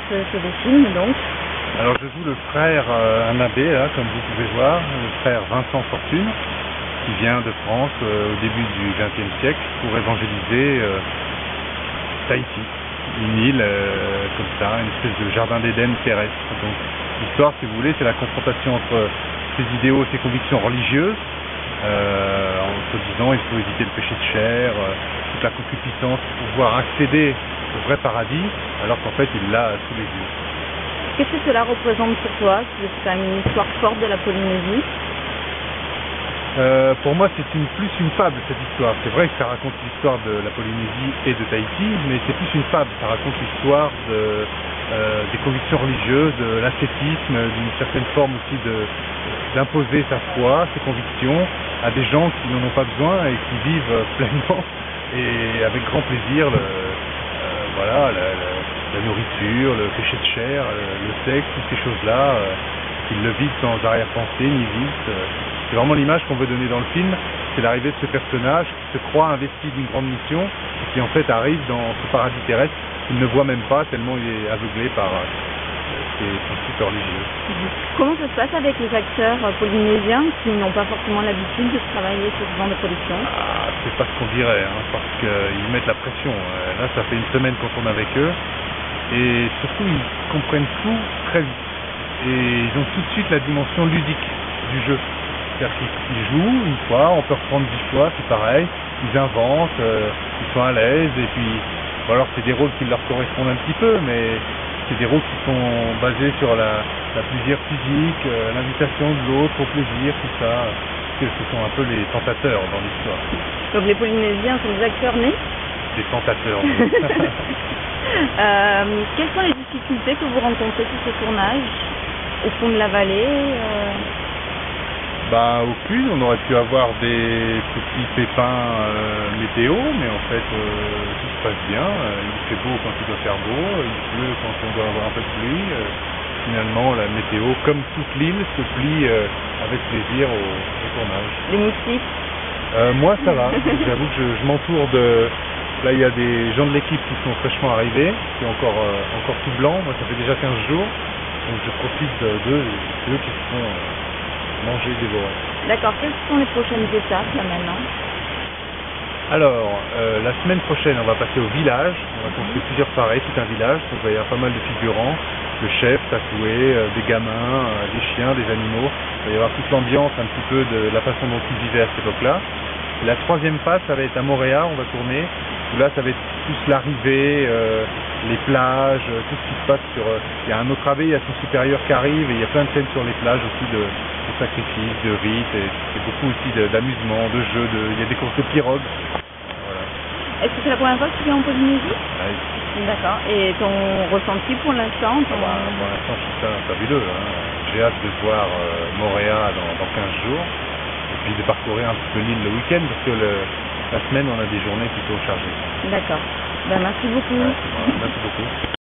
ce des films donc? Alors je joue le frère, un abbé, là, comme vous pouvez voir, le frère Vincent Fortune, qui vient de France au début du XXe siècle pour évangéliser Tahiti, une île comme ça, une espèce de jardin d'Éden terrestre. Donc l'histoire, si vous voulez, c'est la confrontation entre ses idéaux, ses convictions religieuses, en se disant il faut éviter le péché de chair, toute la concupiscence pour pouvoir accéder au vrai paradis, alors qu'en fait il l'a sous les yeux. Qu'est-ce que cela représente pour toi? C'est quand même une histoire forte de la Polynésie. Pour moi, c'est plus une fable, cette histoire. C'est vrai que ça raconte l'histoire de la Polynésie et de Tahiti, mais c'est plus une fable. Ça raconte l'histoire des convictions religieuses, de l'ascétisme, d'une certaine forme aussi d'imposer sa foi, ses convictions à des gens qui n'en ont pas besoin et qui vivent pleinement et avec grand plaisir la nourriture, le péché de chair, le sexe, toutes ces choses-là, qu'ils le vivent sans arrière-pensée ni vice. C'est vraiment l'image qu'on veut donner dans le film, c'est l'arrivée de ce personnage qui se croit investi d'une grande mission et qui en fait arrive dans ce paradis terrestre qu'il ne voit même pas tellement il est aveuglé par ses principes religieux. Comment ça se passe avec les acteurs polynésiens qui n'ont pas forcément l'habitude de travailler sur ce genre de production? C'est pas ce qu'on dirait, parce qu'ils mettent la pression. Là, ça fait une semaine qu'on tourne avec eux et surtout ils comprennent tout très vite et ils ont tout de suite la dimension ludique du jeu. C'est-à-dire qu'ils jouent une fois, on peut reprendre 10 fois, c'est pareil, ils inventent, ils sont à l'aise, et puis, bon alors c'est des rôles qui leur correspondent un petit peu, mais c'est des rôles qui sont basés sur la plaisir physique, l'invitation de l'autre au plaisir, tout ça, parce que ce sont un peu les tentateurs dans l'histoire. Donc les Polynésiens sont des acteurs nés? Des tentateurs. Quelles sont les difficultés que vous rencontrez sur ce tournage, au fond de la vallée? Aucune, on aurait pu avoir des petits pépins météo, mais en fait tout se passe bien. Il fait beau quand il doit faire beau, il pleut quand on doit avoir un peu de pluie. Finalement, la météo, comme toute l'île, se plie avec plaisir au tournage. Les moustiques? Moi ça va, j'avoue que je m'entoure de... Là il y a des gens de l'équipe qui sont fraîchement arrivés, qui sont encore tout blancs, moi ça fait déjà 15 jours, donc je profite d'eux, c'est eux qui se font... manger, dévorer. D'accord, quelles sont les prochaines étapes là maintenant? Alors, la semaine prochaine, on va passer au village. On va construire plusieurs soirées, tout un village. Donc, il va y avoir pas mal de figurants, le chef tatoué, des gamins, des chiens, des animaux. Il va y avoir toute l'ambiance un petit peu de la façon dont ils vivaient à cette époque-là. Et la troisième phase, ça va être à Montréal, on va tourner. Où là, ça va être plus l'arrivée, les plages, tout ce qui se passe sur... Il y a un autre abbé, il y a son supérieur qui arrive, et il y a plein de scènes sur les plages aussi de sacrifices, de rites, et beaucoup aussi d'amusement, de jeux, il y a des courses de pirogues. Voilà. Est-ce que c'est la première fois que tu viens en Polynésie? Ouais. D'accord. Et ton ressenti pour l'instant? Pour l'instant, je trouve ça fabuleux. J'ai hâte de voir Montréal dans 15 jours, et puis de parcourir un petit peu l'île le week-end, parce que la semaine, on a des journées plutôt chargées. D'accord. Merci beaucoup. Ouais, merci beaucoup.